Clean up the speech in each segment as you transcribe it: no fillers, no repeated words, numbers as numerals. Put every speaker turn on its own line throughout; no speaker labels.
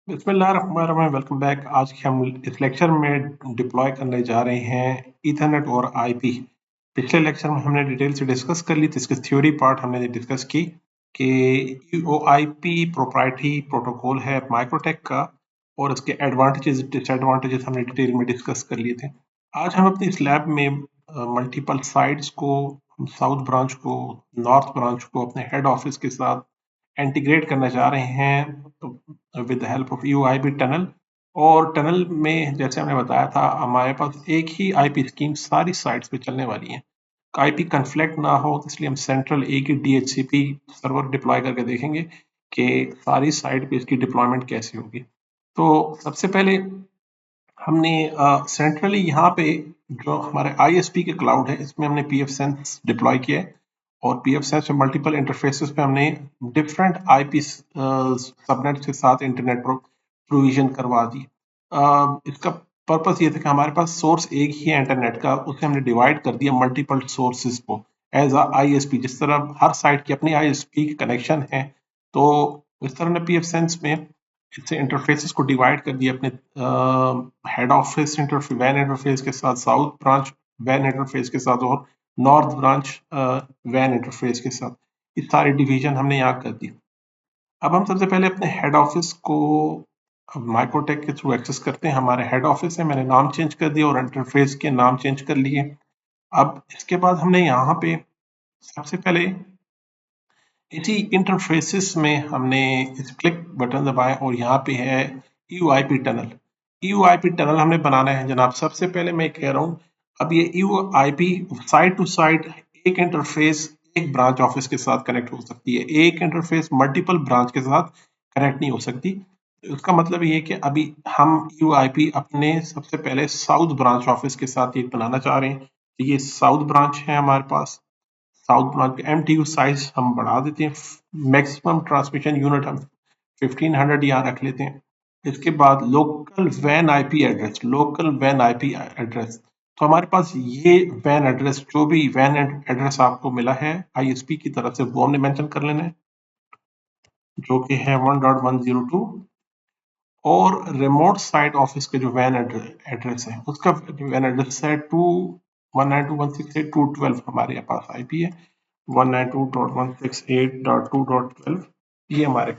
बिस्मिल्लाहिर्रहमानिर्रहीम, welcome back. आज के हम इस लेक्चर में डिप्लॉय करने जा रहे हैं ईथरनेट और आईपी। पिछले लेक्चर में हमने डिटेल से डिस्कस कर ली थी, इसकी थ्योरी पार्ट हमने डिस्कस की कि ओ आईपी प्रोप्राइटरी प्रोटोकॉल है माइक्रोटेक का, और इसके एडवांटेजेस डिसएडवांटेजेस हमने डिटेल में डिस्कस कर लिए थे। आज हम अपनी इस लैब में मल्टीपल साइट्स को, साउथ ब्रांच को, नॉर्थ ब्रांच को अपने हेड ऑफिस के साथ इंटीग्रेट करना चाह रहे हैं with the help of UIP tunnel. और टनल में जैसे हमने बताया था, हमारे पास एक ही आईपी स्कीम सारी साइट्स पे चलने वाली है। आईपी कन्फ्लिक्ट ना हो, इसलिए हम सेंट्रल एक ही डीएचसीपी सर्वर डिप्लॉय करके देखेंगे कि सारी साइट पे इसकी डिप्लॉयमेंट कैसे होगी। तो सबसे पहले हमने सेंट्रली यहाँ पे जो हमारे आईएसपी के क्लाउड है, इसमें हमने पीएफ सेंस डिप्लॉय किया है। और पीएफ सेंस में मल्टीपल इंटरफेसेस पे हमने डिफरेंट आईपी सबनेट के साथ इंटरनेट प्रोविजन करवा दी। इसका पर्पस ये था कि हमारे पास सोर्स एक ही है इंटरनेट का, उसे हमने डिवाइड कर दिया मल्टीपल सोर्सेज को एज आईएसपी। जिस तरह हर साइट की अपनी आईएसपी की कनेक्शन है, तो इस तरह ने पीएफ सेंस में इससे इंटरफेसेस को डिवाइड कर दिया अपने हेड ऑफिस इंटरफेस वैन इंटरफेस के साथ, साउथ ब्रांच वैन इंटरफेस के साथ, और नॉर्थ ब्रांच वैन इंटरफेस के साथ। इस सारी डिवीजन हमने यहाँ कर दी। अब हम सबसे पहले अपने हेड ऑफिस को माइक्रोटेक के थ्रू एक्सेस करते हैं। हमारे हेड ऑफिस है, मैंने नाम चेंज कर दिया और इंटरफेस के नाम चेंज कर लिए। अब इसके बाद हमने यहाँ पे सबसे पहले इसी इंटरफेसेस में हमने इस क्लिक बटन दबाएं और यहाँ पे है यूआईपी टनल। यूआईपी टनल हमने बनाना है जनाब। सबसे पहले मैं कह रहा हूँ, अब ये यूआईपी साइड टू साइड एक इंटरफेस एक ब्रांच ऑफिस के साथ कनेक्ट हो सकती है, एक इंटरफेस मल्टीपल ब्रांच के साथ कनेक्ट नहीं हो सकती। उसका मतलब ये है कि अभी हम यूआईपी अपने सबसे पहले साउथ ब्रांच ऑफिस के साथ ये बनाना चाह रहे हैं। तो ये साउथ ब्रांच है हमारे पास। साउथ ब्रांच का एमटीयू साइज हम बढ़ा देते हैं, मैक्सिमम ट्रांसमिशन यूनिट हम 1500 यहाँ रख लेते हैं। इसके बाद local van IP address, local van IP address, तो हमारे पास ये वैन एड्रेस, जो भी वैन एड्रेस आपको मिला है आईएसपी की तरफ से, वो हमने मेंशन कर लेना है, जो कि है 1.102। और रिमोट साइट ऑफिस के जो वैन एड्रेस है, उसका वैन एड्रेस है 192.168.2.12। हमारे पास आईपी है 192.168.2.12, ये हमारे।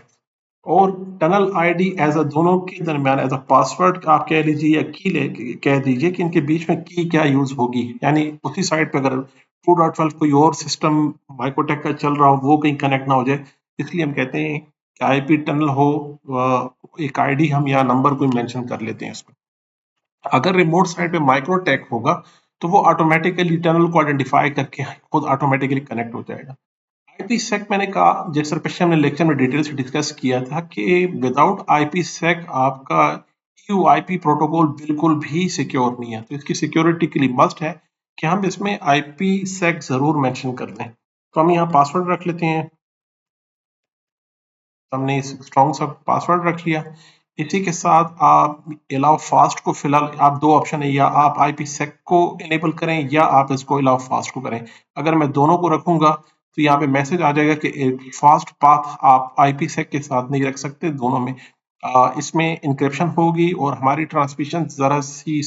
और टनल आईडी एज अ दोनों के दरमियान एज अ पासवर्ड आप कह लीजिए या की कह दीजिए कि इनके बीच में की क्या यूज होगी। यानी उसी साइट पे अगर 2.12 कोई और सिस्टम माइक्रोटेक का चल रहा हो, वो कहीं कनेक्ट ना हो जाए, इसलिए हम कहते हैं कि आईपी टनल हो, एक आईडी हम या नंबर कोई मेंशन कर लेते हैं इसमें। अगर रिमोट साइट पे माइक्रोटेक होगा, तो वो ऑटोमेटिकली टनल को आइडेंटिफाई करके खुद ऑटोमेटिकली कनेक्ट हो जाएगा। आईपी सेक मैंने कहा, जिस तरह पीछे हमने लेक्चर में डिटेल से डिस्कस किया था, कि विदाउट आईपी सेक आपका यूआईपी प्रोटोकॉल बिल्कुल भी सिक्योर नहीं है। तो इसकी सिक्योरिटी के लिए मस्ट है कि हम इसमें आईपी सेक जरूर मेंशन कर लें। तो हम यहाँ पासवर्ड रख लेते हैं। हमने स्ट्रॉन्ग सा पासवर्ड रख लिया। इसी के साथ आप अलाउ फास्ट को, फिलहाल आप दो ऑप्शन है, या आप आईपी सेक को इनेबल करें या आप इसको अलाउ फास्ट को करें। अगर मैं दोनों को रखूंगा तो यहाँ पे मैसेज आ जाएगा कि फास्ट पाथ आप आईपी सेक के साथ नहीं रख सकते, दोनों में इसमें इंक्रिप्शन होगी और हमारी ट्रांसमिशन जरा सी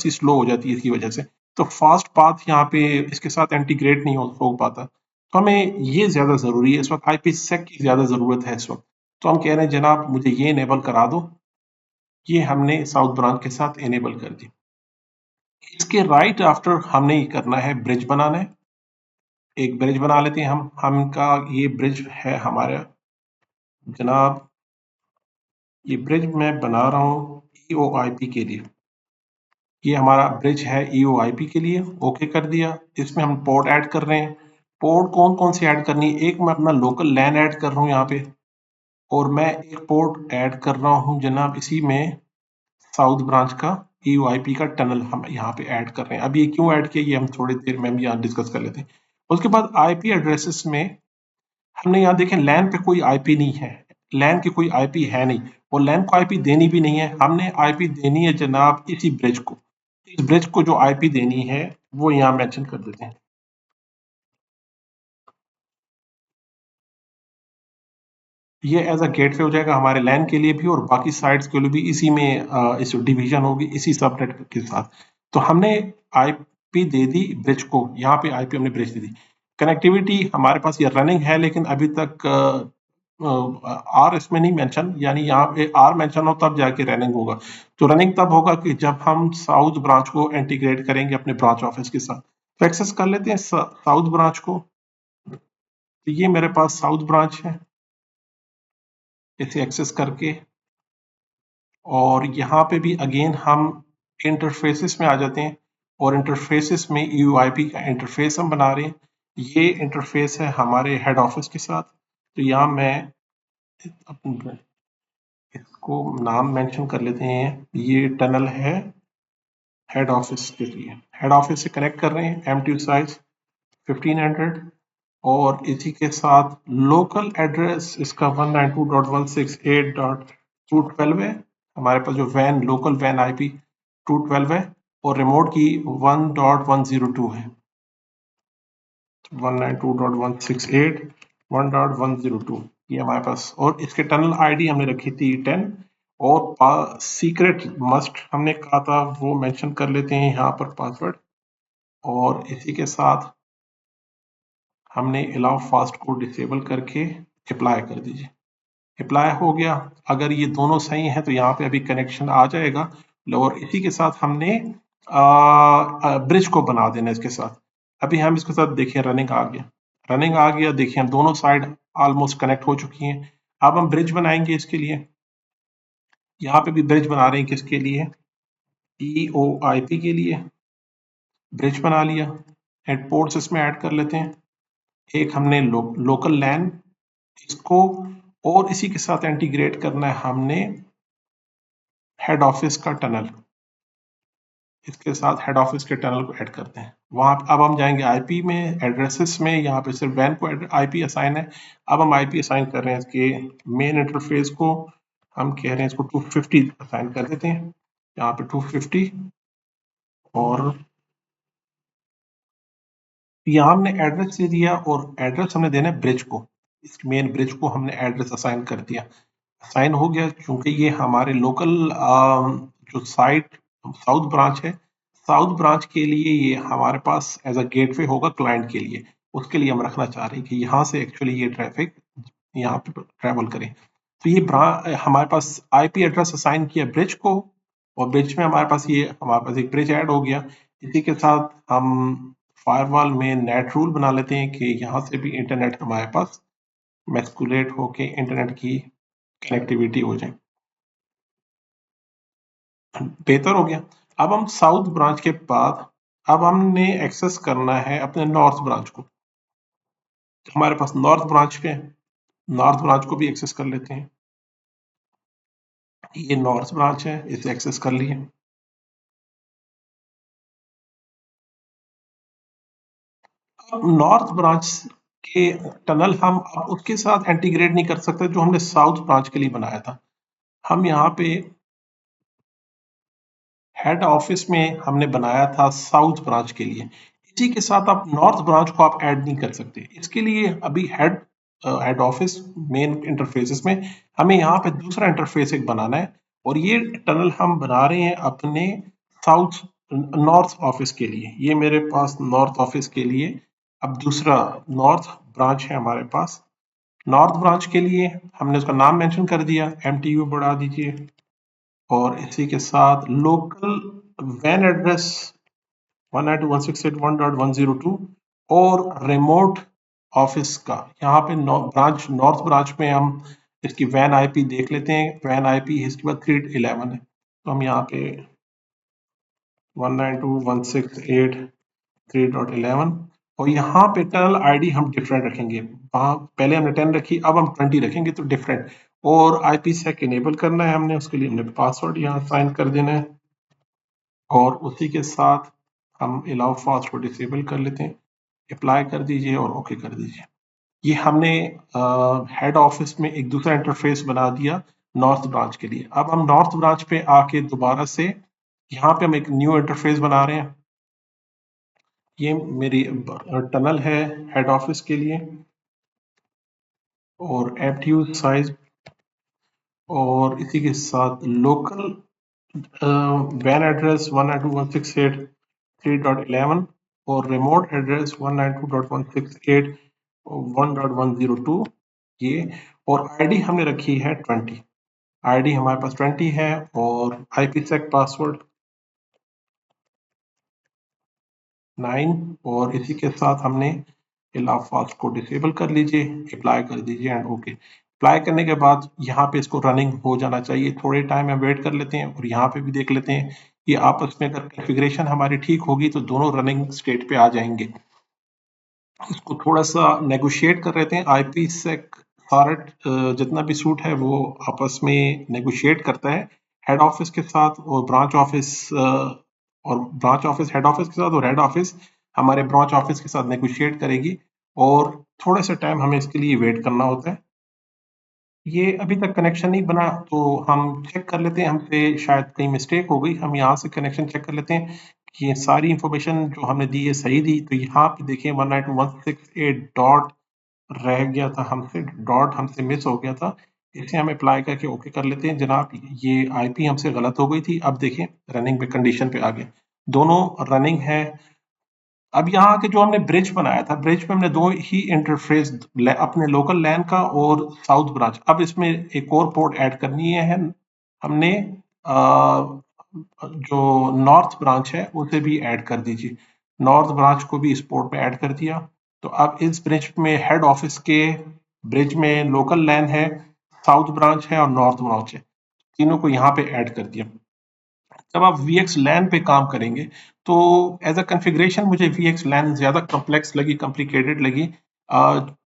स्लो हो जाती है इसकी वजह से। तो फास्ट पाथ यहाँ पे इसके साथ इंटीग्रेट नहीं हो पाता। तो हमें ये ज्यादा जरूरी है इस वक्त, आईपी सेक की ज्यादा जरूरत है इस वक्त। तो हम कह रहे हैं जनाब मुझे ये इनेबल करा दो। ये हमने साउथ ब्रांच के साथ इनेबल कर दी। इसके राइट आफ्टर हमने ये करना है, ब्रिज बनाना है। एक ब्रिज बना लेते हैं हम का ये ब्रिज है हमारा जनाब। ये ब्रिज मैं बना रहा हूँ ईओआईपी के लिए। ये हमारा ब्रिज है ईओआईपी के लिए। ओके कर दिया। इसमें हम पोर्ट ऐड कर रहे हैं। पोर्ट कौन कौन सी ऐड करनी है? एक मैं अपना लोकल लैन ऐड कर रहा हूँ यहाँ पे, और मैं एक पोर्ट ऐड कर रहा हूँ जनाब इसी में साउथ ब्रांच का ईओआईपी का टनल हम यहाँ पे ऐड कर रहे हैं। अब ये क्यों ऐड किया, ये हम थोड़ी देर में भी यहाँ डिस्कस कर लेते हैं। उसके बाद आईपी एड्रेसेस में हमने यहाँ देखें लैन पे कोई आईपी नहीं है, लैन की कोई आईपी है नहीं, और लैन को आईपी देनी भी नहीं है। हमने आईपी देनी है जनाब इसी ब्रिज को। इस ब्रिज को जो आईपी देनी है वो यहाँ मेंशन कर देते हैं। ये एज अ गेटवे हो जाएगा हमारे लैन के लिए भी और बाकी साइट्स के लिए भी। इसी में इस डिवीजन होगी इसी सबनेट के साथ। तो हमने आईपी दे दी ब्रिज को, यहाँ पे आईपी हमने ब्रिज दे दी। कनेक्टिविटी हमारे पास ये रनिंग है, लेकिन अभी तक आर इसमें नहीं मेंशन, यानी यहाँ पे आर मेंशन हो तब जाके रनिंग होगा। तो रनिंग तब होगा कि जब हम साउथ ब्रांच को इंटीग्रेट करेंगे अपने ब्रांच ऑफिस के साथ। तो एक्सेस कर लेते हैं साउथ ब्रांच को। तो ये मेरे पास साउथ ब्रांच है, इसे एक्सेस करके और यहाँ पे भी अगेन हम इंटरफेसेस में आ जाते हैं और इंटरफेसेस में यूआईपी का इंटरफेस हम बना रहे हैं। ये इंटरफेस है हमारे हेड ऑफिस के साथ। तो यहाँ मैं अपने इसको नाम मेंशन कर लेते हैं, ये टनल है हेड ऑफिस के लिए। हेड ऑफिस से कनेक्ट कर रहे हैं, एमटी साइज 1500 और इसी के साथ लोकल एड्रेस इसका 192.168.212 है। हमारे पास जो वैन लोकल वैन आईपी 212 है और रिमोट की 1.102 है। 192.168.1.102 ये हमारे पास। और इसके टनल आईडी हमने रखी थी 10 और सीक्रेट मस्ट हमने कहा था वो मेंशन कर लेते हैं यहाँ पर पासवर्ड। और इसी के साथ हमने अलाउ फास्ट को डिसेबल करके अप्लाई कर दीजिए। अप्लाई हो गया। अगर ये दोनों सही हैं तो यहाँ पे अभी कनेक्शन आ जाएगा। और इसी के साथ हमने ब्रिज को बना देना इसके साथ। अभी हम इसके साथ देखिए रनिंग आ गया, रनिंग आ गया। देखिए हम दोनों साइड ऑलमोस्ट कनेक्ट हो चुकी हैं। अब हम ब्रिज बनाएंगे इसके लिए। यहाँ पे भी ब्रिज बना रहे हैं, किसके लिए? EOIP के लिए ब्रिज बना लिया। हेड पोर्ट्स इसमें ऐड कर लेते हैं। एक हमने लोकल लैन इसको, और इसी के साथ इंटीग्रेट करना है हमने हेड ऑफिस का टनल। इसके साथ हेड ऑफिस के टनल को ऐड करते हैं। वहां अब हम जाएंगे आईपी में, एड्रेसेस में। यहाँ पे सिर्फ वैन को आईपी असाइन है। अब हम आईपी असाइन कर रहे हैं इसके मेन इंटरफेस को। हम कह रहे हैं इसको 250 असाइन कर देते हैं, यहाँ पे 250। और यहाँ हमने एड्रेस दे दिया और एड्रेस हमने देना है ब्रिज को। इस मेन ब्रिज को हमने एड्रेस असाइन कर दिया। असाइन हो गया क्योंकि ये हमारे लोकल जो साइट साउथ ब्रांच है, साउथ ब्रांच के लिए ये हमारे पास एज अ गेटवे होगा क्लाइंट के लिए। उसके लिए हम रखना चाह रहे हैं कि यहाँ से एक्चुअली ये ट्रैफिक यहाँ पे ट्रैवल करें। तो ये हमारे पास आईपी एड्रेस असाइन किया ब्रिज को, और ब्रिज में हमारे पास एक ब्रिज ऐड हो गया। इसी के साथ हम फायरवॉल में नेट रूल बना लेते हैं कि यहाँ से भी इंटरनेट हमारे पास मैस्कुलेट होके इंटरनेट की कनेक्टिविटी हो जाए। बेहतर हो गया। अब हम साउथ ब्रांच के बाद अब हमने एक्सेस करना है अपने नॉर्थ ब्रांच को। हमारे पास नॉर्थ ब्रांच पे, नॉर्थ ब्रांच को भी एक्सेस कर लेते हैं। ये नॉर्थ ब्रांच है, इसे एक्सेस कर लिए। अब नॉर्थ ब्रांच के टनल हम अब उसके साथ इंटीग्रेट नहीं कर सकते जो हमने साउथ ब्रांच के लिए बनाया था। हम यहाँ पे हेड ऑफिस में हमने बनाया था साउथ ब्रांच के लिए। इसी के साथ आप नॉर्थ ब्रांच को आप ऐड नहीं कर सकते। इसके लिए अभी हेड ऑफिस मेन इंटरफेसेस में हमें यहाँ पे दूसरा इंटरफेस एक बनाना है। और ये टनल हम बना रहे हैं अपने साउथ नॉर्थ ऑफिस के लिए। ये मेरे पास नॉर्थ ऑफिस के लिए अब दूसरा नॉर्थ ब्रांच है हमारे पास। नॉर्थ ब्रांच के लिए हमने उसका नाम मेंशन कर दिया, MTU बढ़ा दीजिए। और इसी के साथ लोकल वैन एड्रेस 192.168.1.102 और रिमोट ऑफिस का यहाँ पे नॉर्थ ब्रांच में हम इसकी वैन आईपी देख लेते हैं। वैन आईपी इसके बाद 311 है, तो हम यहाँ पे 192.168.3.11 और यहाँ पे टनल आईडी हम डिफरेंट रखेंगे। वहाँ पहले हमने 10 रखी, अब हम 20 रखेंगे तो डिफरेंट। और आईपी सेक इनेबल करना है हमने, उसके लिए हमने पासवर्ड यहाँ साइन कर देना है। और उसी के साथ हम अलाउ फास्ट को डिसेबल कर लेते हैं। अप्लाई कर दीजिए और ओके कर दीजिए। ये हमने हेड ऑफिस में एक दूसरा इंटरफेस बना दिया नॉर्थ ब्रांच के लिए। अब हम नॉर्थ ब्रांच पे आके दोबारा से यहाँ पे हम एक न्यू इंटरफेस बना रहे हैं। ये मेरी टनल है हेड ऑफिस के लिए। और एफटीयू साइज और इसी के साथ लोकल वैन एड्रेस 192.168.3.11 और रिमोट एड्रेस 192.168.1.102 ये, और आईडी हमने रखी है 20। आईडी हमारे पास 20 है और आईपीसेक पासवर्ड 9 और इसी के साथ हमने अलाउ फास्ट को डिसेबल कर लीजिए, अप्लाई कर दीजिए एंड ओके। अप्लाई करने के बाद यहाँ पे इसको रनिंग हो जाना चाहिए, थोड़े टाइम हम वेट कर लेते हैं और यहाँ पे भी देख लेते हैं कि आपस में अगर कॉन्फ़िगरेशन हमारी ठीक होगी तो दोनों रनिंग स्टेट पे आ जाएंगे। इसको थोड़ा सा नेगोशिएट कर रहे थे, आईपी सेक सारा जितना भी सूट है वो आपस में नेगोशिएट करता है हेड ऑफिस के साथ और ब्रांच ऑफिस, और ब्रांच ऑफिस हेड ऑफिस के साथ और हेड ऑफिस हमारे ब्रांच ऑफिस के साथ नेगोशिएट करेगी और थोड़ा सा टाइम हमें इसके लिए वेट करना होता है। ये अभी तक कनेक्शन नहीं बना तो हम चेक कर लेते हैं, हमसे शायद कहीं मिस्टेक हो गई, हम यहाँ से कनेक्शन चेक कर लेते हैं कि ये सारी इंफॉर्मेशन जो हमने दी है सही दी। तो यहाँ पे देखिए 192.168 डॉट रह गया था हमसे, डॉट हमसे मिस हो गया था, इसे हम अप्लाई करके ओके कर लेते हैं। जनाब ये आईपी हमसे गलत हो गई थी, अब देखें रनिंग पे कंडीशन पे आ गए, दोनों रनिंग है। अब यहाँ के जो हमने ब्रिज बनाया था, ब्रिज पे हमने दो ही इंटरफेस, अपने लोकल लैन का और साउथ ब्रांच, अब इसमें एक और पोर्ट ऐड करनी है हमने, जो नॉर्थ ब्रांच है उसे भी ऐड कर दीजिए, नॉर्थ ब्रांच को भी इस पोर्ट में ऐड कर दिया। तो अब इस ब्रिज में हेड ऑफिस के ब्रिज में लोकल लैन है, साउथ ब्रांच है और नॉर्थ ब्रांच है, तीनों को यहाँ पे ऐड कर दिया। जब आप VX LAN पे काम करेंगे तो एज अ कॉन्फ़िगरेशन मुझे VX LAN ज़्यादा कॉम्प्लेक्स लगी, कॉम्प्लिकेटेड लगी,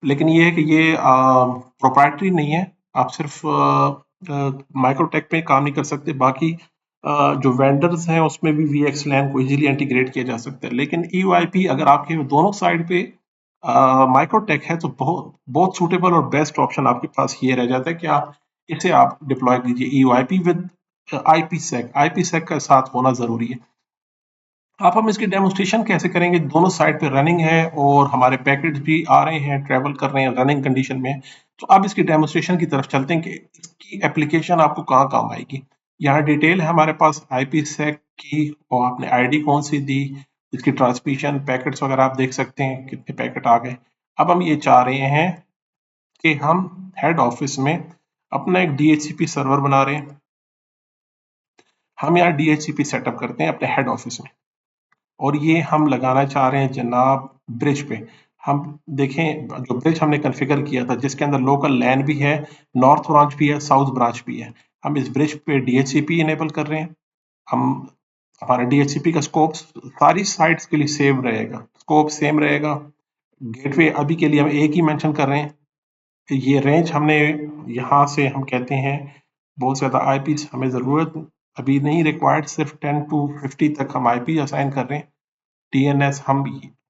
लेकिन ये है कि ये प्रोप्राइटरी नहीं है, आप सिर्फ माइक्रोटेक पे काम नहीं कर सकते, बाकी जो वेंडर्स हैं उसमें भी VX LAN को इजीली इंटीग्रेट किया जा सकता है। लेकिन EOIP अगर आपके दोनों साइड पे माइक्रोटेक है तो बहुत बहुत सूटेबल और बेस्ट ऑप्शन आपके पास ये रह जाता है कि आप इसे आप डिप्लॉय कीजिए EOIP विद आईपीसेक का साथ होना जरूरी है। अब हम इसकी डेमोस्ट्रेशन कैसे करेंगे, दोनों साइड पे रनिंग है और हमारे पैकेट्स भी आ रहे हैं, ट्रेवल कर रहे हैं, रनिंग कंडीशन में। तो अब इसकी डेमोस्ट्रेशन की तरफ चलते हैं कि इसकी एप्लीकेशन आपको कहाँ काम आएगी। यहाँ डिटेल है हमारे पास आईपीसेक की और आपने आईडी कौन सी दी, इसकी ट्रांसमिशन पैकेट्स वगैरह आप देख सकते हैं कितने पैकेट आ गए। अब हम ये चाह रहे हैं कि हम हेड ऑफिस में अपना एक DHCP सर्वर बना रहे हैं, हम यहाँ DHCP सेटअप करते हैं अपने हेड ऑफिस में और ये हम लगाना चाह रहे हैं जनाब ब्रिज पे। हम देखें जो ब्रिज हमने कॉन्फ़िगर किया था जिसके अंदर लोकल लैन भी है, नॉर्थ ब्रांच भी है, साउथ ब्रांच भी है, हम इस ब्रिज पे DHCP इनेबल कर रहे हैं। हम हमारा DHCP का स्कोप सारी साइट्स के लिए सेम रहेगा, स्कोप सेम रहेगा। गेटवे अभी के लिए हम एक ही मेंशन कर रहे हैं। ये रेंज हमने यहाँ से हम कहते हैं बहुत ज़्यादा आईपी हमें ज़रूरत अभी नहीं रिक्वायर्ड, सिर्फ 10 टू 50 तक हम आईपी असाइन कर रहे हैं। DNS हम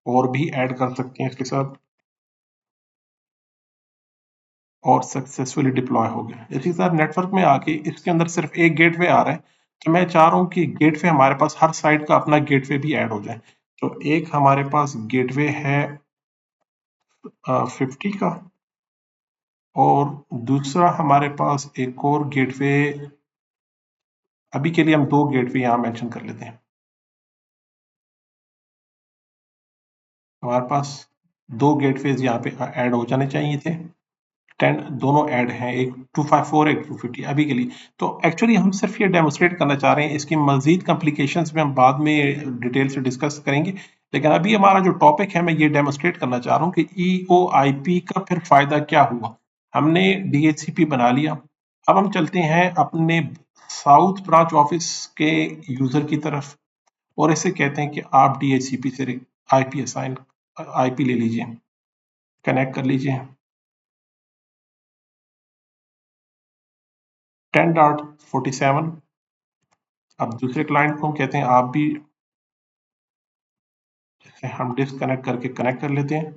और भी ऐड कर सकते हैं इसके साथ और सक्सेसफुली डिप्लॉय हो गया। इसी साथ नेटवर्क में आके इसके अंदर सिर्फ एक गेटवे आ रहा है, तो मैं चाह रहा हूँ कि गेटवे हमारे पास हर साइट का अपना गेटवे भी ऐड हो जाए। तो एक हमारे पास गेटवे है 50 का और दूसरा हमारे पास एक और गेटवे, अभी के लिए हम दो गेटवे यहाँ मेंशन कर लेते हैं। हमारे पास दो गेटवेज यहाँ पे ऐड हो जाने चाहिए थे, 10 दोनों ऐड हैं, एक 254 एक 250 अभी के लिए। तो एक्चुअली हम सिर्फ ये डेमोस्ट्रेट करना चाह रहे हैं, इसकी मजीद कॉम्प्लिकेशंस में हम बाद में डिटेल से डिस्कस करेंगे, लेकिन अभी हमारा जो टॉपिक है मैं ये डेमोस्ट्रेट करना चाह रहा हूँ कि EOIP का फिर फायदा क्या हुआ। हमने DHCP बना लिया, अब हम चलते हैं अपने साउथ ब्रांच ऑफिस के यूजर की तरफ और इसे कहते हैं कि आप DHCP से आईपी असाइन आईपी ले लीजिए, कनेक्ट कर लीजिए 10.47। अब दूसरे क्लाइंट को हम कहते हैं आप भी, जैसे हम डिस्कनेक्ट करके कनेक्ट कर लेते हैं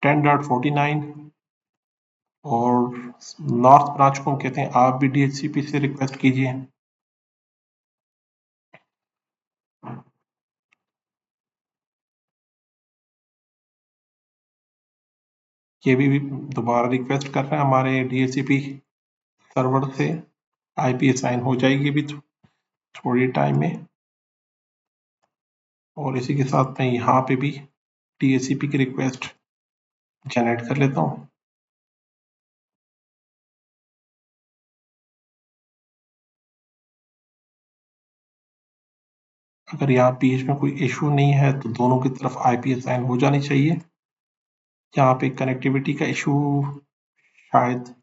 10.49 और नॉर्थ ब्रांच को हम कहते हैं आप भी DHCP से रिक्वेस्ट कीजिए ये भी दोबारा रिक्वेस्ट कर रहे हैं हमारे DHCP सर्वर से, IP असाइन हो जाएगी अभी थोड़ी टाइम में। और इसी के साथ मैं यहाँ पे भी DHCP की रिक्वेस्ट जनरेट कर लेता हूँ। अगर यहाँ बीच में कोई इशू नहीं है तो दोनों की तरफ IP असाइन हो जानी चाहिए। यहाँ पे कनेक्टिविटी का इशू शायद,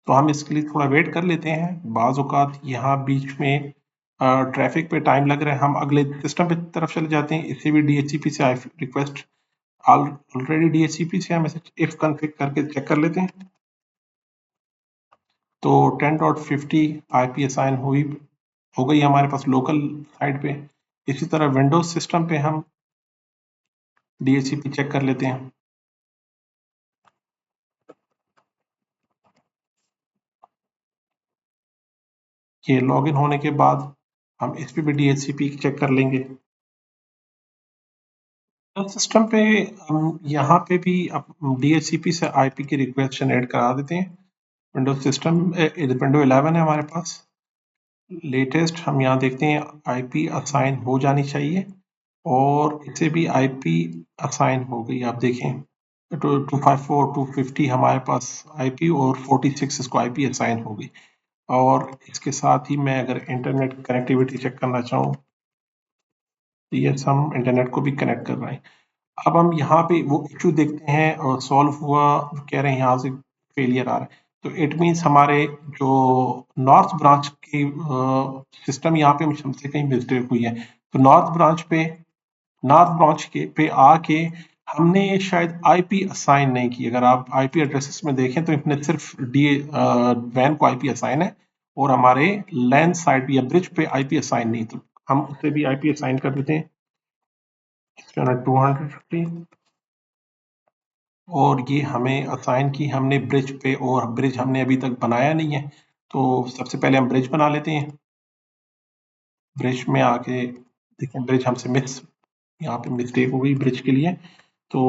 तो हम इसके लिए थोड़ा वेट कर लेते हैं। बाज़ औक़ात यहाँ बीच में ट्रैफिक पे टाइम लग रहा है, हम अगले सिस्टम पे तरफ चले जाते हैं। इसे भी DHCP से रिक्वेस्ट ऑलरेडी DHCP से हम इसे इफ कॉन्फ़िग करके चेक कर लेते हैं। तो 10.50 IP असाइन हो गई हमारे पास लोकल साइड पे। इसी तरह विंडोज सिस्टम पे हम DHCP चेक कर लेते हैं। ये लॉगिन होने के बाद हम इस पे भी DHCP चेक कर लेंगे। सिस्टम पे हम यहाँ पे भी DHCP से IP की रिक्वेस्ट जनरेट करा देते हैं। विंडोज सिस्टम विंडो 11 है हमारे पास लेटेस्ट। हम यहाँ देखते हैं IP असाइन हो जानी चाहिए और इसे भी IP असाइन हो गई। आप देखें 254 250 हमारे पास IP और 46 इसको IP असाइन हो गई। और इसके साथ ही मैं अगर इंटरनेट कनेक्टिविटी चेक करना चाहूँ तो यस, हम इंटरनेट को भी कनेक्ट कर रहे हैं। अब हम यहाँ पे वो इशू देखते हैं और सॉल्व हुआ, कह रहे हैं यहाँ से फेलियर आ रहा है, तो इट मीन्स हमारे जो नॉर्थ ब्रांच की सिस्टम यहाँ पे हमसे कहीं मिस्टेक हुई है। तो नॉर्थ ब्रांच के पे आके हमने शायद IP असाइन नहीं की। अगर आप IP एड्रेसेस में देखें तो इसमें सिर्फ वैन को IP असाइन है और हमारे लैंड साइड या ब्रिज पे IP असाइन नहीं। तो हम उसे भी IP असाइन कर देते हैं 250 और ये हमें असाइन की हमने ब्रिज पे, और ब्रिज हमने अभी तक बनाया नहीं है। तो सबसे पहले हम ब्रिज बना लेते हैं। ब्रिज में आके देखें, ब्रिज हमसे यहाँ पे मिस्टेक हो गई ब्रिज के लिए। तो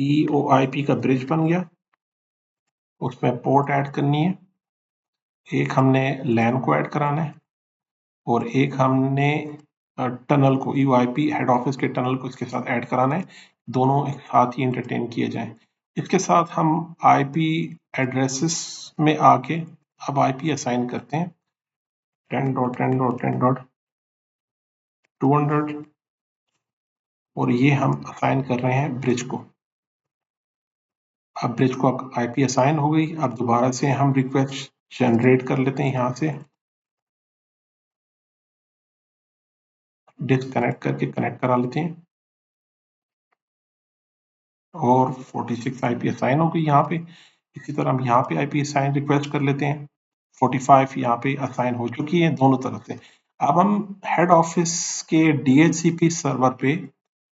EOIP का ब्रिज बन गया, उसमें पोर्ट ऐड करनी है, एक हमने लैन को ऐड कराना है और एक हमने टनल को EOIP हेड ऑफिस के टनल को इसके साथ ऐड कराना है। दोनों एक साथ ही एंटरटेन किए जाएं। इसके साथ हम IP एड्रेसेस में आके अब IP असाइन करते हैं 10.10.10.200 और ये हम असाइन कर रहे हैं ब्रिज को। अब ब्रिज को IP असाइन हो गई। अब दोबारा से हम रिक्वेस्ट जनरेट कर लेते हैं, यहाँ से डिस्कनेक्ट करके कनेक्ट करा लेते हैं और 46 IP असाइन हो गई यहाँ पे। इसी तरह हम यहाँ पे IP असाइन रिक्वेस्ट कर लेते हैं, 45 यहाँ पे असाइन हो चुकी है दोनों तरफ से। अब हम हेड ऑफिस के DHCP सर्वर पे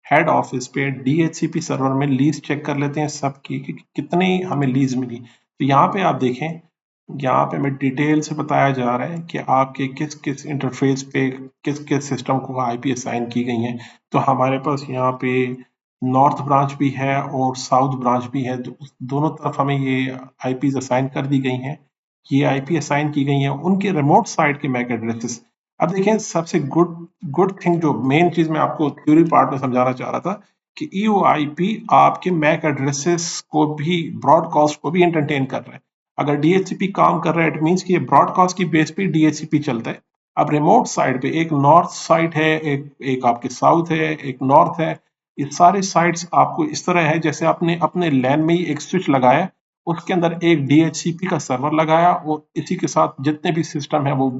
DHCP सर्वर में लीज चेक कर लेते हैं सबकी कि कितनी हमें लीज मिली। तो यहाँ पे आप देखें, यहाँ पे हमें डिटेल से बताया जा रहा है कि आपके किस किस इंटरफेस पे किस किस सिस्टम को IP असाइन की गई हैं। तो हमारे पास यहाँ पे नॉर्थ ब्रांच भी है और साउथ ब्रांच भी है, दोनों तरफ हमें ये IPs असाइन कर दी गई हैं। ये IP असाइन की गई हैं उनके रिमोट साइट के मैक एड्रेसेस। अब देखें, सबसे गुड थिंग, जो मेन चीज मैं आपको थ्योरी पार्ट में समझाना चाह रहा था कि EOIP आपके मैक एड्रेसेस को भी, ब्रॉडकास्ट को भी एंटरटेन कर रहा है। अगर DHCP काम कर रहा है, इट मीन्स कि ये ब्रॉडकास्ट की बेस पे DHCP चलता है। अब रिमोट साइड पे एक नॉर्थ साइड है, एक आपके साउथ है, एक नॉर्थ है। ये सारे साइट्स आपको इस तरह है जैसे आपने अपने लैन में ही एक स्विच लगाया, उसके अंदर एक DHCP का सर्वर लगाया और इसी के साथ जितने भी सिस्टम है वो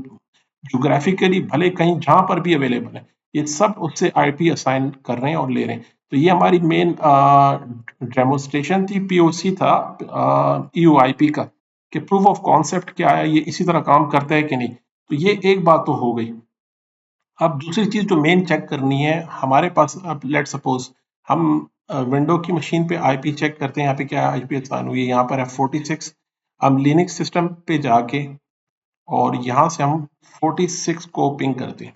ज्योग्राफिकली भले कहीं जहां पर भी अवेलेबल है, ये सब उससे IP असाइन कर रहे हैं और ले रहे हैं। तो ये हमारी मेन डेमोन्स्ट्रेशन थी, POC था EOIP का, कि प्रूफ ऑफ कॉन्सेप्ट क्या है, ये इसी तरह काम करता है कि नहीं। तो ये एक बात तो हो गई। अब दूसरी चीज जो मेन चेक करनी है हमारे पास, अब लेट सपोज हम विंडो की मशीन पे IP चेक करते हैं, यहाँ पे क्या IP असाइन हुई है, यहाँ पर है 46। हम लिनक्स सिस्टम पे जाके और यहाँ से हम 46 को पिंग करते हैं।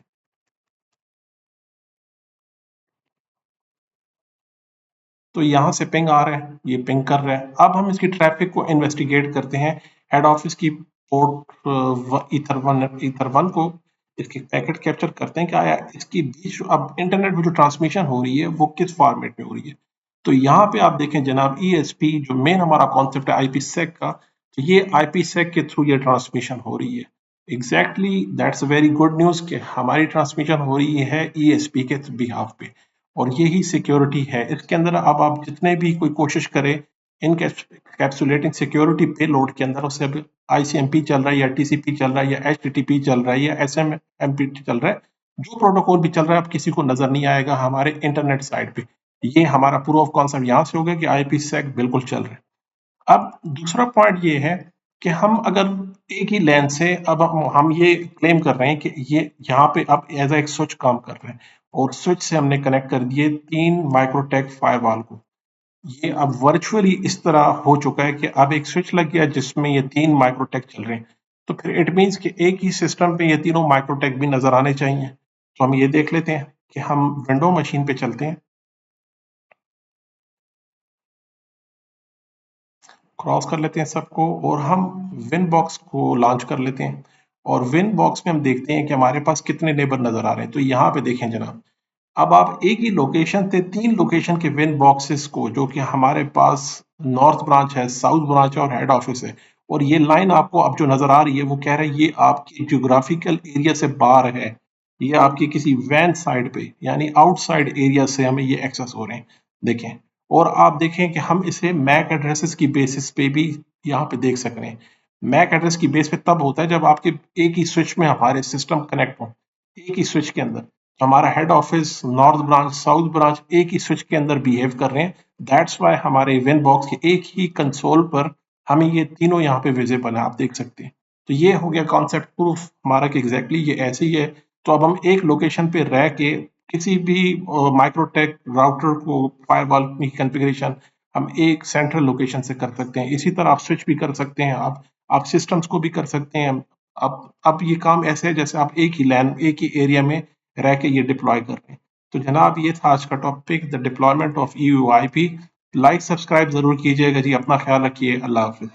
तो यहाँ से पिंग आ रहा है, ये पिंग कर रहा है। अब हम इसकी ट्रैफिक को इन्वेस्टिगेट करते हैं, हेड ऑफिस की पोर्ट ईथर 1 को इसकी पैकेट कैप्चर करते हैं कि आया इसकी बीच अब इंटरनेट में जो ट्रांसमिशन हो रही है वो किस फॉर्मेट में हो रही है। तो यहाँ पे आप देखें जनाब, ESP जो मेन हमारा कॉन्सेप्ट है IPsec का, तो ये IPsec के थ्रू ये ट्रांसमिशन हो रही है। Exactly that's very good news कि हमारी ट्रांसमिशन हो रही है ESP के बिहाफ पे, और यही सिक्योरिटी है इसके अंदर। अब आप जितने भी कोई कोशिश करें इन कैप्सुलेटिंग सिक्योरिटी पे लोड के अंदर, उससे अब ICMP चल रहा है या TCP चल रहा है या HTTP चल रहा है या SMMP चल रहा है, जो प्रोटोकॉल भी चल रहा है अब किसी को नजर नहीं आएगा हमारे इंटरनेट साइड पे। ये हमारा प्रूफ ऑफ कॉन्सेप्ट यहाँ से हो गया कि IPsec बिल्कुल चल रहा है। अब दूसरा पॉइंट ये है कि हम अगर एक ही लेन से अब हम ये क्लेम कर रहे हैं कि ये यहाँ पे अब एज एक स्विच काम कर रहे हैं, और स्विच से हमने कनेक्ट कर दिए 3 माइक्रोटेक फायरवॉल को। ये अब वर्चुअली इस तरह हो चुका है कि अब एक स्विच लग गया जिसमें ये 3 माइक्रोटेक चल रहे हैं। तो फिर इट मीन्स कि एक ही सिस्टम पे ये तीनों माइक्रोटेक भी नजर आने चाहिए। तो हम ये देख लेते हैं कि हम विंडो मशीन पे चलते हैं, क्रॉस कर लेते हैं सबको, और हम विन बॉक्स को लॉन्च कर लेते हैं। और विन बॉक्स में हम देखते हैं कि हमारे पास कितने नेबर नजर आ रहे हैं। तो यहाँ पे देखें जनाब, अब आप एक ही लोकेशन से 3 लोकेशन के विन बॉक्सेस को, जो कि हमारे पास नॉर्थ ब्रांच है, साउथ ब्रांच है और हेड ऑफिस है, और ये लाइन आपको अब जो नजर आ रही है वो कह रहा है ये आपकी ज्योग्राफिकल एरिया से बाहर है, ये आपकी किसी वैन साइड पे यानी आउटसाइड एरिया से हमें ये एक्सेस हो रहे हैं। देखें, और आप देखें कि हम इसे मैक एड्रेसेस की बेसिस पे भी यहाँ पे देख सक रहे हैं। मैक एड्रेस की बेस पे तब होता है जब आपके एक ही स्विच में हमारे सिस्टम कनेक्ट हो, एक ही स्विच के अंदर हमारा head office, north branch, south branch एक ही स्विच के अंदर बिहेव कर रहे हैं। दैट्स वाई हमारे विन बॉक्स के एक ही कंसोल पर हमें ये तीनों यहाँ पे विजिबल है, आप देख सकते हैं। तो ये हो गया कॉन्सेप्ट प्रूफ हमारा कि एग्जैक्टली ये ऐसे ही है। तो अब हम एक लोकेशन पे रह के किसी भी माइक्रोटेक राउटर को, फायरवॉल की कॉन्फ़िगरेशन हम एक सेंट्रल लोकेशन से कर सकते हैं। इसी तरह आप स्विच भी कर सकते हैं, आप सिस्टम्स को भी कर सकते हैं। अब ये काम ऐसे है जैसे आप एक ही लैन, एक ही एरिया में रह के ये डिप्लॉय कर रहे हैं। तो जनाब ये था आज का topic, the deployment of EUIP। Like subscribe जरूर कीजिएगा जी, अपना ख्याल रखिए, अल्लाह हाफिज।